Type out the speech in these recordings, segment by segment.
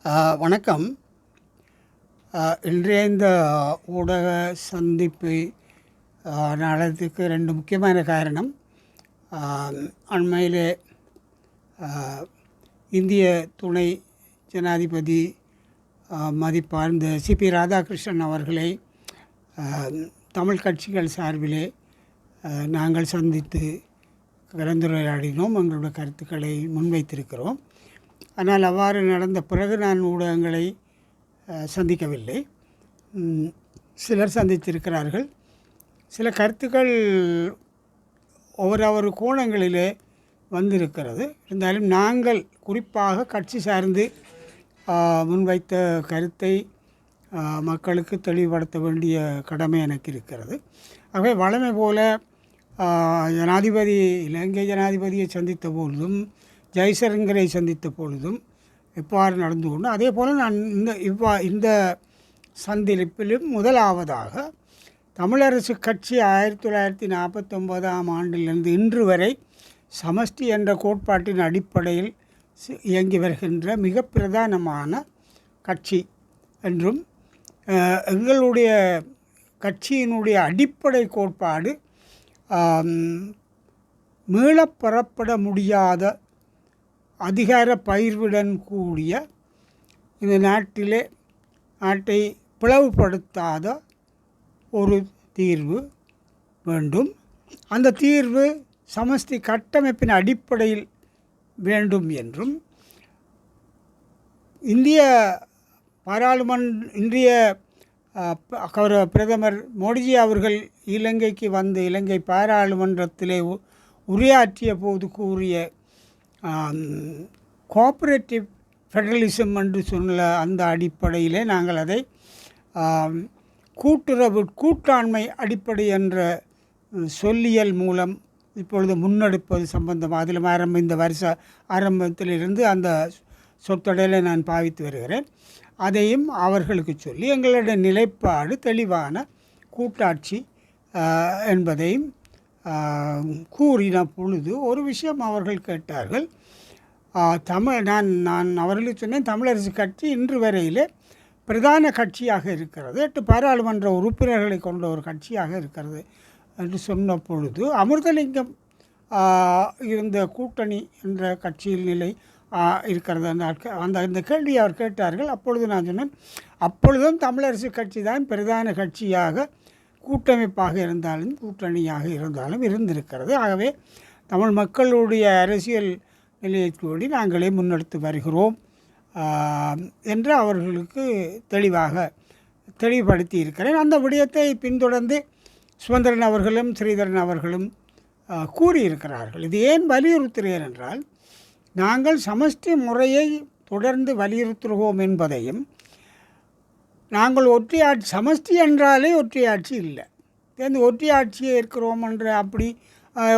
வணக்கம். இன்றைய இந்த ஊடக சந்திப்பை நடத்துக்கு 2 முக்கியமான காரணம். அண்மையிலே இந்திய துணை ஜனாதிபதி மதிப்பார்ந்த சிபி ராதாகிருஷ்ணன் அவர்களை தமிழ் கட்சிகள் சார்பிலே நாங்கள் சந்தித்து கலந்துரையாடினோம். எங்களுடைய கருத்துக்களை முன்வைத்திருக்கிறோம். ஆனால் அவ்வாறு நடந்த பிறகு நான் ஊடகங்களை சந்திக்கவில்லை. சிலர் சந்தித்திருக்கிறார்கள். சில கருத்துக்கள் ஒவ்வொரு கோணங்களிலே வந்திருக்கிறது. இருந்தாலும் நாங்கள் குறிப்பாக கட்சி சார்ந்து முன்வைத்த கருத்தை மக்களுக்கு தெளிவுபடுத்த வேண்டிய கடமை எனக்கு இருக்கிறது. ஆகவே வழமை போல இலங்கை ஜனாதிபதியை சந்தித்த பொழுதும் ஜெய்சங்கரை சந்தித்த பொழுதும் எவ்வாறு நடந்து கொண்டு அதே போல் நான் இந்த சந்திப்பிலும் முதலாவதாக தமிழரசு கட்சி 1949ஆம் ஆண்டிலிருந்து இன்று வரை சமஷ்டி என்ற கோட்பாட்டின் அடிப்படையில் இயங்கி வருகின்ற மிக பிரதானமான கட்சி என்றும் எங்களுடைய கட்சியினுடைய அடிப்படை கோட்பாடு மீளப்பெறப்பட முடியாத அதிகார பகிர்வுடன் கூடிய இந்த நாட்டை பிளவுபடுத்தாத ஒரு தீர்வு வேண்டும். அந்த தீர்வு சமஷ்டி கட்டமைப்பின் அடிப்படையில் வேண்டும் என்றும் இந்திய இன்றைய பிரதமர் மோடிஜி அவர்கள் இலங்கைக்கு வந்து இலங்கை பாராளுமன்றத்திலே உரையாற்றிய போது கூறிய கோஆப்ரேட்டிவ் ஃபெடரலிசம் என்று சொன்ன அந்த அடிப்படையிலே நாங்கள் அதை கூட்டாண்மை அடிப்படை என்ற சொல்லியல் மூலம் இப்பொழுது முன்னெடுப்பது சம்பந்தமாக அதில் இந்த வருஷ ஆரம்பத்திலிருந்து அந்த சொற்றொடரை நான் பாவித்து வருகிறேன். அதையும் அவர்களுக்கு சொல்லி எங்களுடைய நிலைப்பாடு தெளிவான கூட்டாட்சி என்பதையும் கூறின பொழுது ஒரு விஷயம் அவர்கள் கேட்டார்கள். நான் அவர்களுக்கு சொன்னேன், தமிழரசு கட்சி இன்று வரையிலே பிரதான கட்சியாக இருக்கிறது, 8 பாராளுமன்ற உறுப்பினர்களை கொண்ட ஒரு கட்சியாக இருக்கிறது என்று சொன்ன பொழுது அமிர்தலிங்கம் இருந்த கூட்டணி என்ற கட்சியில் நிலை இருக்கிறது அந்த கேள்வி அவர் கேட்டார்கள். அப்பொழுது நான் சொன்னேன், அப்பொழுதும் தமிழரசு கட்சி தான் பிரதான கட்சியாக கூட்டமைப்பாக இருந்தாலும் கூட்டணியாக இருந்தாலும் இருந்திருக்கிறது. ஆகவே தமிழ் மக்களுடைய அரசியல் நிலையை கூடி நாங்களே முன்னெடுத்து வருகிறோம் என்று அவர்களுக்கு தெளிவுபடுத்தி இருக்கிறேன். அந்த விடயத்தை பின்தொடர்ந்து சுமந்திரன் அவர்களும் ஸ்ரீதரன் அவர்களும் கூறியிருக்கிறார்கள். இது ஏன் வலியுறுத்துகிறேன் என்றால், நாங்கள் சமஷ்டி முறையை தொடர்ந்து வலியுறுத்துகிறோம் என்பதையும், நாங்கள் ஒற்றையாட்சி சமஷ்டி என்றாலே ஒற்றையாட்சி இல்லை, ஒற்றையாட்சியை இருக்கிறோம் என்ற அப்படி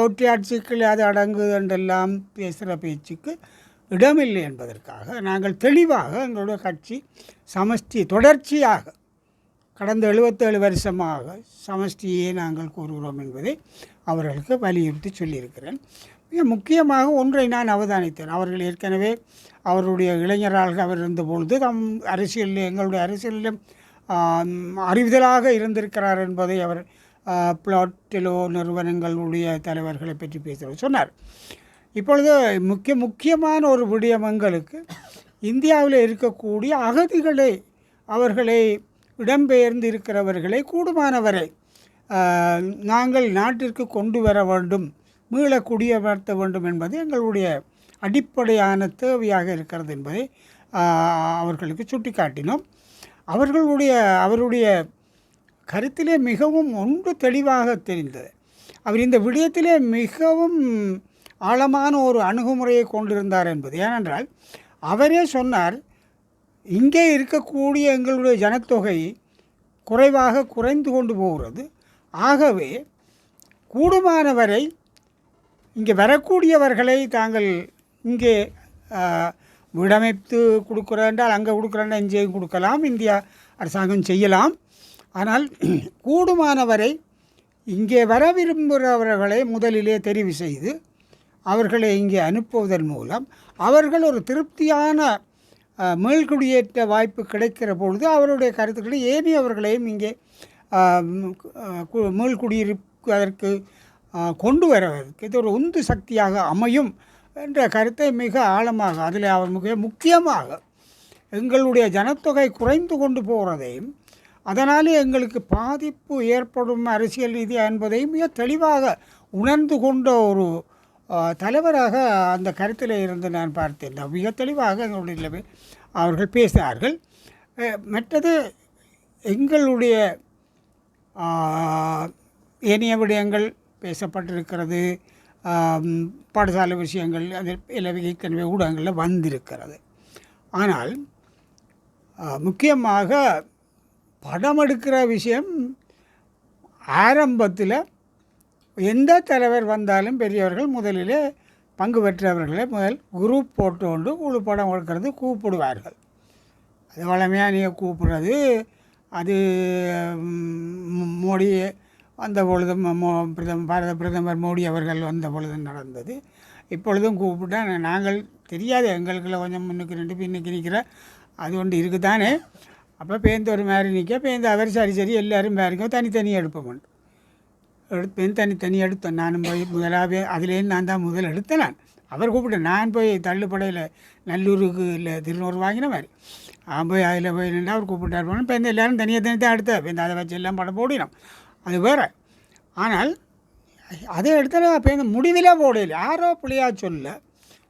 ஒற்றையாட்சிக்குள் அது அடங்குது என்றெல்லாம் பேசுகிற பேச்சுக்கு இடமில்லை என்பதற்காக நாங்கள் தெளிவாக எங்களுடைய கட்சி சமஷ்டி தொடர்ச்சியாக கடந்த 77 வருஷமாக சமஷ்டியே நாங்கள் கூறுகிறோம் என்பதை அவர்களுக்கு வலியுறுத்தி சொல்லியிருக்கிறேன். மிக முக்கியமாக ஒன்றை நான் அவதானித்தேன். அவர்கள் ஏற்கனவே அவருடைய இளைஞராக அவர் இருந்தபொழுது எங்களுடைய அரசியலிலும் அறிவுதலாக இருந்திருக்கிறார் என்பதை அவர் பிளாட்டிலோ நிறுவனங்களுடைய தலைவர்களை பற்றி பேசுகிறவர் சொன்னார். இப்பொழுது முக்கியமான ஒரு விடயம் எங்களுக்கு இந்தியாவில் இருக்கக்கூடிய அவர்களை இடம்பெயர்ந்து இருக்கிறவர்களை கூடுமானவரை நாங்கள் நாட்டிற்கு கொண்டு வர வேண்டும், மீள குடியமர்த்த வேண்டும் என்பது எங்களுடைய அடிப்படையான தேவையாக இருக்கிறது என்பதை அவர்களுக்கு சுட்டி காட்டினோம். அவருடைய கருத்திலே மிகவும் ஒன்று தெளிவாக தெரிந்தது. அவர் இந்த விடயத்திலே மிகவும் ஆழமான ஒரு அணுகுமுறையை கொண்டிருந்தார் என்பது. ஏனென்றால் அவரே சொன்னார், இங்கே இருக்கக்கூடிய எங்களுடைய ஜனத்தொகை குறைந்து கொண்டு போகிறது. ஆகவே கூடுமானவரை இங்கே வரக்கூடியவர்களை தாங்கள் இங்கே விடமைத்து கொடுக்குறேன்றால் அங்கே கொடுக்குறேன்னா இங்கேயும் கொடுக்கலாம், இந்தியா அரசாங்கம் செய்யலாம். ஆனால் கூடுமானவரை இங்கே வர விரும்புகிறவர்களை முதலிலே தெரிவு செய்து அவர்களை இங்கே அனுப்புவதன் மூலம் அவர்கள் ஒரு திருப்தியான மீள்குடியேற்ற வாய்ப்பு கிடைக்கிற பொழுது அவருடைய கருத்துக்களை ஏனையவர்களையும் இங்கே மீள்குடியிருப்பதற்கு கொண்டு வருவதற்கு இது ஒரு உந்து சக்தியாக அமையும் என்ற கருத்தை மிக ஆழமாக அதில் அவர் மிக முக்கியமாக எங்களுடைய ஜனத்தொகை குறைந்து கொண்டு போகிறதையும் அதனாலே எங்களுக்கு பாதிப்பு ஏற்படும் அரசியல் ரீதியாக என்பதையும் மிக தெளிவாக உணர்ந்து கொண்ட ஒரு தலைவராக அந்த கருத்தில் இருந்து நான் பார்த்தேன். மிக தெளிவாக எங்களுடைய அவர்கள் பேசினார்கள். மற்றது எங்களுடைய ஏனைய விடயங்கள் பேசப்பட்டிருக்கிறது. பாடசாலை விஷயங்கள் அதில் ஏற்கனவே ஊடகங்களில் வந்திருக்கிறது. ஆனால் முக்கியமாக படம் எடுக்கிற விஷயம் ஆரம்பத்தில் எந்த தலைவர் வந்தாலும் பெரியவர்கள் முதலில் பங்கு பெற்றவர்களை முதல் குரூப் போட்டு கொண்டு குழு படம் எடுக்கிறது கூப்பிடுவார்கள். அது வளமையாக நீங்கள் கூப்பிடுறது அது மோடி வந்த பொழுதும் பாரத பிரதமர் மோடி அவர்கள் வந்த பொழுதும் நடந்தது. இப்பொழுதும் கூப்பிட்டா நாங்கள் தெரியாது எங்களுக்குள்ள கொஞ்சம் முன்னுக்கு ரெண்டு பின்னுக்கு நிற்கிற அது ஒன்று இருக்குதானே. அப்போ பேருந்து ஒரு மாதிரி நிற்க பேருந்து அவர் சரி எல்லோரும் பேருக்கும் தனித்தனி எடுப்போம் எடுப்பேன். தனித்தனி எடுத்தேன். நானும் போய் முதலாகவே அதுலேருந்து நான் தான் முதல் எடுத்தேன். அவர் கூப்பிட்டேன். நான் போய் தள்ளுப்படையில் நல்லூருக்கு இல்லை திருநூறு வாங்கின மாதிரி போய் அதில் போய் நின்று அவர் கூப்பிட்டார் போனோம். இப்போ இந்த எல்லோரும் தனியாக தான் எடுத்தேன். இப்போ இந்த அதை வச்சு எல்லாம் படம் போடினோம். அது வேறு. ஆனால் அதை எடுத்தால் இப்போ இந்த முடிவில் போடையில் யாரோ பிள்ளையாக சொல்ல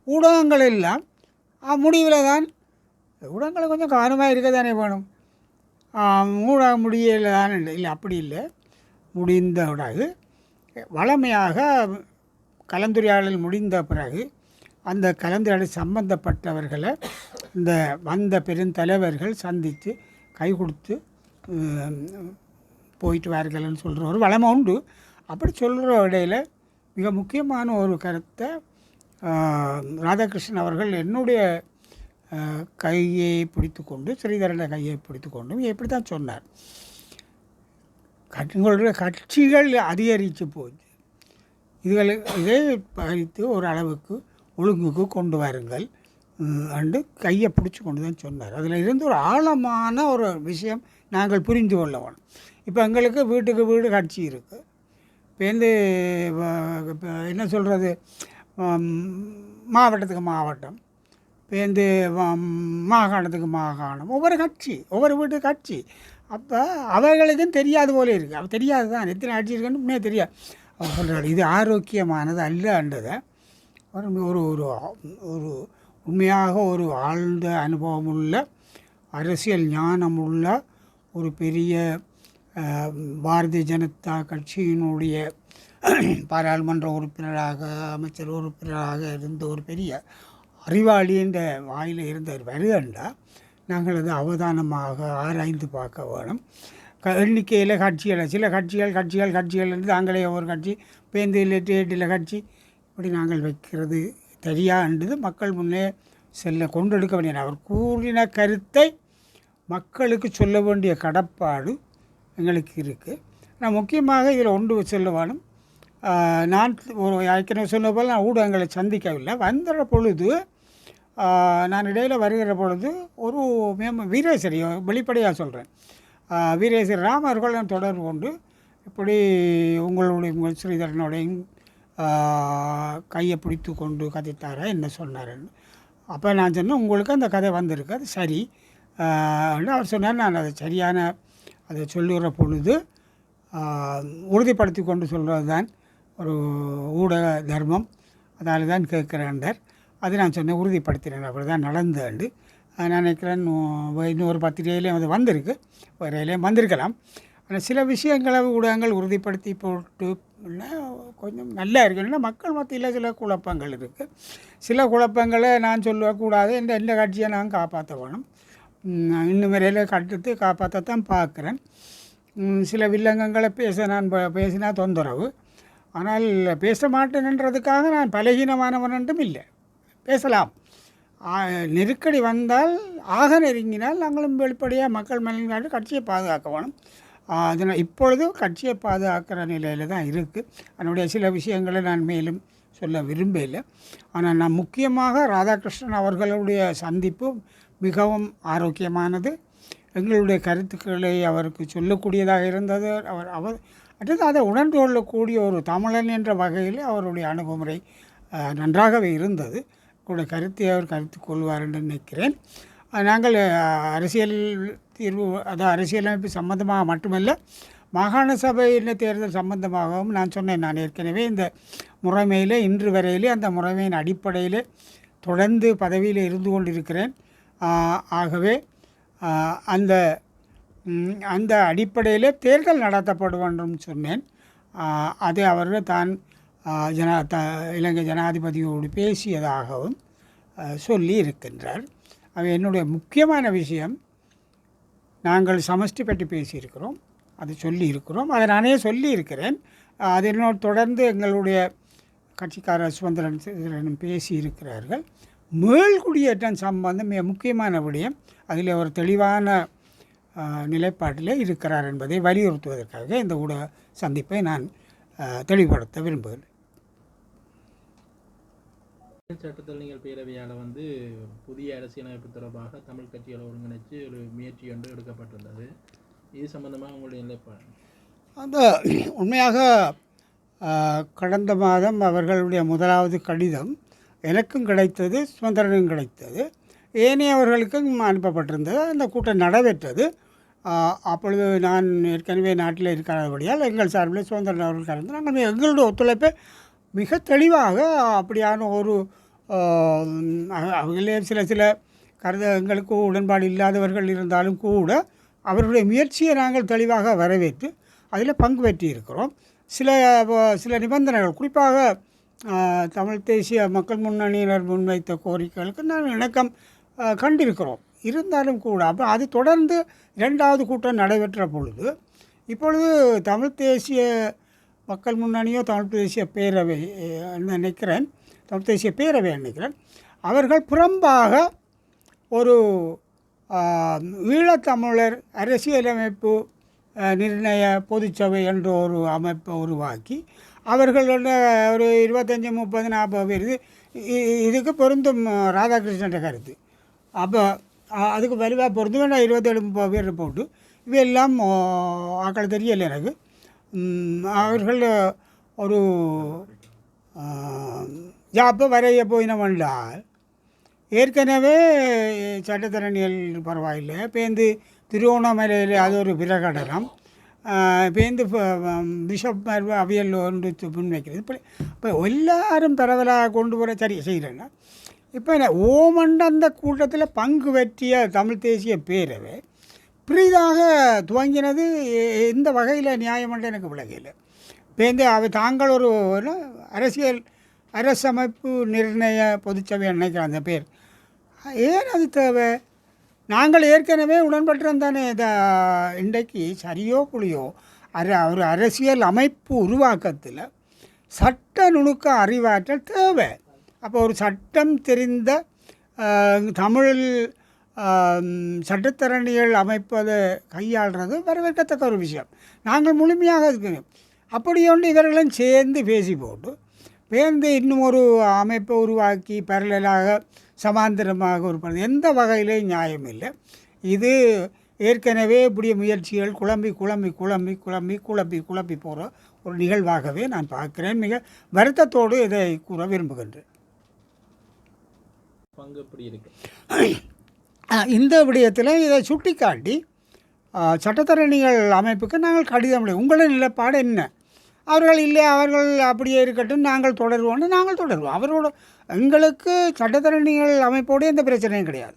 ஊடகங்கள் எல்லாம் முடிவில் தான் ஊடகங்களை கொஞ்சம் கவனமாக இருக்க தானே வேணும். ஊடக முடியல தானே இல்லை அப்படி இல்லை. முடிந்த பிறகு வளமையாக கலந்துரையாடல் முடிந்த பிறகு அந்த கலந்துரையாடல் சம்பந்தப்பட்டவர்களை இந்த வந்த பெருந்தலைவர்கள் சந்தித்து கை கொடுத்து போயிட்டு வார்கள்னு சொல்கிற ஒரு வளமை உண்டு. அப்படி சொல்கிற இடையில் மிக முக்கியமான ஒரு கருத்தை ராதாகிருஷ்ணன் அவர்கள் என்னுடைய கையை பிடித்து கொண்டு ஸ்ரீதரனை கையை பிடித்து கொண்டும் எப்படி தான் சொன்னார். உங்களுடைய கட்சிகள் அதிகரித்து போச்சு, இதை பறித்து ஒரு அளவுக்கு ஒழுங்குக்கு கொண்டு வாருங்கள் அண்டு கையை பிடிச்சி கொண்டு தான் சொன்னார். அதில் இருந்து ஒரு ஆழமான ஒரு விஷயம் நாங்கள் புரிந்து கொள்ள வேணும். இப்போ எங்களுக்கு வீட்டுக்கு வீடு கட்சி இருக்குது. இப்போ என்ன சொல்கிறது, மாவட்டத்துக்கு மாவட்டம், இப்போ மாகாணத்துக்கு மாகாணம், ஒவ்வொரு கட்சி ஒவ்வொரு வீட்டு கட்சி. அப்போ அவர்களுக்கும் தெரியாது போல இருக்குது. அவள் தெரியாது தான் எத்தனை ஆட்சி இருக்குன்னு முன்னே தெரியாது. அவர் சொல்கிறார் இது ஆரோக்கியமானது அல்லன்றதை ஒரு ஒரு ஒரு உண்மையாக ஒரு ஆழ்ந்த அனுபவமுள்ள அரசியல் ஞானமுள்ள ஒரு பெரிய பாரதிய ஜனதா கட்சியினுடைய பாராளுமன்ற உறுப்பினராக அமைச்சர் உறுப்பினராக இருந்த ஒரு பெரிய அறிவாளி என்ற வாயில் இருந்தவர் வருகண்டா நாங்கள் அதை அவதானமாக ஆராய்ந்து பார்க்க வேணும். எண்ணிக்கையில் கட்சிகளை சில கட்சிகள் என்று தாங்களே ஒரு கட்சி பேந்தில் டேட்டில் கட்சி இப்படி நாங்கள் வைக்கிறது தெரியான்றது மக்கள் முன்னே செல்ல கொண்டெடுக்க வேண்டிய அவர் கூறின கருத்தை மக்களுக்கு சொல்ல வேண்டிய கடப்பாடு எங்களுக்கு இருக்குது. நான் முக்கியமாக இதில் ஒன்று சொல்ல வேணும். நான் ஒரு ஏற்கனவே சொன்ன போல் நான் ஊடகங்களை சந்திக்கவில்லை. வந்துடுற பொழுது நான் இடையில் வருகிற பொழுது ஒரு வீரேசரி வெளிப்படையாக சொல்கிறேன், வீரேசரி ராமர்கள் நான் தொடர்பு கொண்டு இப்படி உங்கள் ஸ்ரீதரனுடைய கையை பிடித்து கொண்டு கதைத்தாரா என்ன சொன்னார்ன்னு. அப்போ நான் சொன்னேன் உங்களுக்கு அந்த கதை வந்திருக்கு அது சரி. அவர் சொன்னார் நான் அதை சரியான அதை சொல்லுகிற பொழுது உறுதிப்படுத்தி கொண்டு சொல்கிறது தான் ஒரு ஊடக தர்மம், அதால் தான் கேட்குறேன்டார். அது நான் சொன்னேன் உறுதிப்படுத்தினேன். அப்படி தான் நடந்தாண்டு நான் நினைக்கிறேன். இன்னொரு பத்திரிகையிலையும் அது வந்திருக்கு, வேறையிலையும் வந்திருக்கலாம். ஆனால் சில விஷயங்களை ஊடகங்கள் உறுதிப்படுத்தி போட்டு கொஞ்சம் நல்லா இருக்குன்னா மக்கள் மத்தியில் சில குழப்பங்கள் இருக்குது. சில குழப்பங்களை நான் சொல்லக்கூடாது எந்த கட்சியை நான் காப்பாற்ற வேணும். இன்னும் வரையில் கட்டுத்து காப்பாற்றத்தான் பார்க்குறேன். சில வில்லங்கங்களை பேசினா தொந்தரவு. ஆனால் பேச மாட்டேன்ன்றதுக்காக நான் பலகீனமானவன் என்றும் இல்லை, பேசலாம். நெருக்கடி வந்தால் நெருங்கினால் நாங்களும் வெளிப்படையாக மக்கள் மேலே கட்சியை பாதுகாக்க வேணும். அதனால் இப்பொழுது கட்சியை பாதுகாக்கிற நிலையில் தான் இருக்குது. அதனுடைய சில விஷயங்களை நான் மேலும் சொல்ல விரும்பலை. ஆனால் நான் முக்கியமாக ராதாகிருஷ்ணன் அவர்களுடைய சந்திப்பு மிகவும் ஆரோக்கியமானது. எங்களுடைய கருத்துக்களை அவருக்கு சொல்லக்கூடியதாக இருந்தது. அவர் அடுத்து அதை உணர்ந்து கொள்ளக்கூடிய ஒரு தமிழன் என்ற வகையில் அவருடைய அணுகுமுறை நன்றாகவே இருந்தது. கூட கருத்தை அவர் கருத்து கொள்வார் என்று நினைக்கிறேன். நாங்கள் அரசியல் தீர்வு, அதாவது அரசியலமைப்பு சம்பந்தமாக மட்டுமல்ல, மாகாண சபையின் தேர்தல் சம்பந்தமாகவும் நான் சொன்னேன். நான் ஏற்கனவே இந்த முறைமையில் இன்று வரையிலே அந்த முறைமையின் அடிப்படையில் தொடர்ந்து பதவியில் இருந்து கொண்டிருக்கிறேன். ஆகவே அந்த அந்த அடிப்படையில் தேர்தல் நடத்தப்படும் என்றும் சொன்னேன். அதை அவர்கள் தான் இலங்கை ஜனாதிபதியோடு பேசியதாகவும் சொல்லி இருக்கின்றார். என்னுடைய முக்கியமான விஷயம், நாங்கள் சமஷ்டி பற்றி பேசியிருக்கிறோம், அது சொல்லி இருக்கிறோம், அதை நானே சொல்லி இருக்கிறேன். அதனோடு தொடர்ந்து எங்களுடைய கட்சிக்காரர் சுதந்திரன் பேசியிருக்கிறார்கள். மேல்குடியேற்றம் சம்பந்தம் மிக முக்கியமான விடயம். அதில் ஒரு தெளிவான நிலைப்பாட்டிலே இருக்கிறார் என்பதை வலியுறுத்துவதற்காக இந்த ஊடக சந்திப்பை நான் தெளிவுபடுத்த விரும்புகிறேன். சட்டத்தில் நீங்கள் பேரவையால் புதிய அரசியலமைப்பு தொடர்பாக தமிழ் கட்சிகளை ஒருங்கிணைச்சு ஒரு முயற்சி ஒன்று எடுக்கப்பட்டுள்ளது. இது சம்பந்தமாக உங்களுடைய நிலைப்பாடு? அந்த உண்மையாக கடந்த மாதம் அவர்களுடைய முதலாவது கடிதம் எனக்கும் கிடைத்தது, சுதந்திரனும் கிடைத்தது, ஏனையவர்களுக்கும் அனுப்பப்பட்டிருந்தது. அந்த கூட்டம் நடைபெற்றது. அப்பொழுது நான் ஏற்கனவே நாட்டில் இருக்கிறபடியால் எங்கள் சார்பில் சுதந்திரன் அவர்கள் கலந்து நாங்கள் எங்களுடைய ஒத்துழைப்பை மிக தெளிவாக அப்படியான ஒரு அவர்களே சில எங்களுக்கு உடன்பாடு இல்லாதவர்கள் இருந்தாலும் கூட அவர்களுடைய முயற்சியை நாங்கள் தெளிவாக வரவேற்று அதில் பங்கு பெற்றிருக்கிறோம். சில நிபந்தனைகள், குறிப்பாக தமிழ் தேசிய மக்கள் முன்னணியினர் முன்வைத்த கோரிக்கைகளுக்கு நாங்கள் இணக்கம் கண்டிருக்கிறோம். இருந்தாலும் கூட அப்போ அது தொடர்ந்து 2வது கூட்டம் நடைபெற்ற பொழுது இப்பொழுது தமிழ் தேசிய மக்கள் முன்னணியோ தமிழ் தேசிய பேரவை நினைக்கிறேன், தமிழ் தேசிய பேரவை நினைக்கிறேன், அவர்கள் புறம்பாக ஒரு ஈழத்தமிழர் அரசியலமைப்பு நிர்ணய பொதுச்சபை என்ற ஒரு அமைப்பை உருவாக்கி அவர்களோட ஒரு 25, 30, 40 பேர் இதுக்கு பொருந்தும் ராதாகிருஷ்ணன் கருத்து. அப்போ அதுக்கு வலுவாக பொருந்தும் வேண்டாம், 27, 30 பேர் போட்டு இவையெல்லாம் ஆக்கள் தெரியலை எனக்கு. அவர்கள் ஒரு ஜாப்பை வரைய போயினவென்றால் ஏற்கனவே சட்டத்தரணிகள் பரவாயில்லை, பேருந்து திருவோணமலையில் அது ஒரு பிரகடனம், பேருந்து பிஷப் அவியல் ஒன்று முன்வைக்கிறது. இப்போ எல்லாரும் பரவலாக கொண்டு போகிற சரி செய்கிறேன்னா இப்போ ஓமண்ட அந்த கூட்டத்தில் பங்கு பெற்றிய தமிழ் தேசிய பேரவை புதிதாக துவங்கினது எந்த வகையில் நியாயமன்ற எனக்கு விளக்கையில். பேருந்து அவை தாங்கள் ஒரு அரசமைப்பு நிர்ணய பொதுச்சபை நினைக்கிற அந்த பேர் ஏன் அது தேவை? நாங்கள் ஏற்கனவே உடன்பட்டிருந்தானே. இன்றைக்கு சரியோ புளியோ ஒரு அரசியல் அமைப்பு உருவாக்கத்தில் சட்ட நுணுக்க அறிவாற்றல் தேவை. அப்போ ஒரு சட்டம் தெரிந்த தமிழில் சட்டத்தரணிகள் அமைப்பதை கையாளுறது வரவேற்கத்தக்க ஒரு விஷயம். நாங்கள் முழுமையாக இருக்கணும். அப்படி ஒன்று இவர்களும் சேர்ந்து பேசி போட்டு பேர்ந்து இன்னும் ஒரு அமைப்பை உருவாக்கி பரலாக சமாந்தரமாக ஒரு எந்த வகையிலேயும் நியாயம் இல்லை. இது ஏற்கனவே இப்படிய முயற்சிகள் குழம்பி போகிற ஒரு நிகழ்வாகவே நான் பார்க்கிறேன். மிக வருத்தத்தோடு இதை கூற விரும்புகின்றேன். இந்த விடயத்தில் இதை சுட்டிக்காட்டி சட்டத்தரணிகள் அமைப்புக்கு நாங்கள் கடிதம், உங்களுடைய நிலைப்பாடு என்ன? அவர்கள் இல்லை, அவர்கள் அப்படியே இருக்கட்டும், நாங்கள் தொடருவோம். அவரோட எங்களுக்கு சட்டத்தரணிகள் அமைப்போடு எந்த பிரச்சனையும் கிடையாது.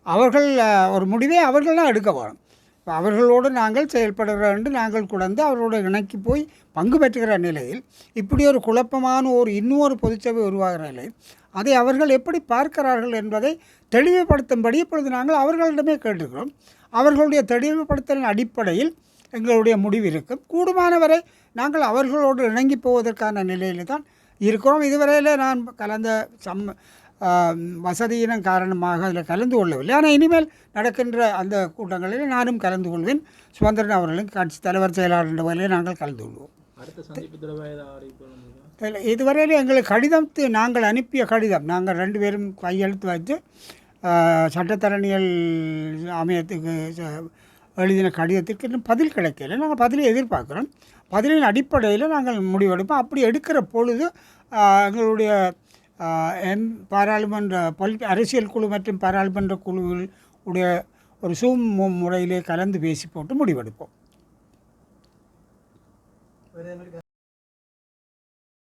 அவர்கள் ஒரு முடிவை அவர்கள் தான் எடுக்க போகிறோம். இப்போ அவர்களோடு நாங்கள் செயல்படுகிற என்று நாங்கள் குழந்து அவரோட இணக்கி போய் பங்கு பெற்றுகிற நிலையில் இப்படி ஒரு குழப்பமான இன்னொரு பொதுச்சபை உருவாகிற நிலையில் அதை அவர்கள் எப்படி பார்க்கிறார்கள் என்பதை தெளிவுபடுத்தும்படி இப்பொழுது நாங்கள் அவர்களிடமே கேட்டுக்கிறோம். அவர்களுடைய தெளிவுபடுத்தலின் அடிப்படையில் எங்களுடைய முடிவு இருக்கும். கூடுமானவரை நாங்கள் அவர்களோடு இணங்கி போவதற்கான நிலையில் தான் இருக்கிறோம். இதுவரையில் நான் கலந்த வசதியினம் காரணமாக அதில் கலந்து கொள்ளவில்லை. ஆனால் இனிமேல் நடக்கின்ற அந்த கூட்டங்களில் நானும் கலந்து கொள்வேன். சுதந்திரன் அவர்களும் கட்சி தலைவர் செயலாளர் என்ற வகையில் நாங்கள் கலந்து கொள்வோம். இதுவரையில் எங்களுக்கு நாங்கள் அனுப்பிய கடிதம் நாங்கள் 2 பேரும் கையெழுத்து வச்சு சட்டத்தரணிகள் அமையத்துக்கு எழுதின கடிதத்திற்கு இன்னும் பதில் கிடைக்கல. நாங்கள் பதிலை எதிர்பார்க்குறோம். பதிலின் அடிப்படையில் நாங்கள் முடிவெடுப்போம். அப்படி எடுக்கிற பொழுது எங்களுடைய பாராளுமன்ற அரசியல் குழு மற்றும் பாராளுமன்ற குழுவில் உடைய ஒரு சூம் முறையிலே கலந்து பேசி போட்டு முடிவெடுப்போம்.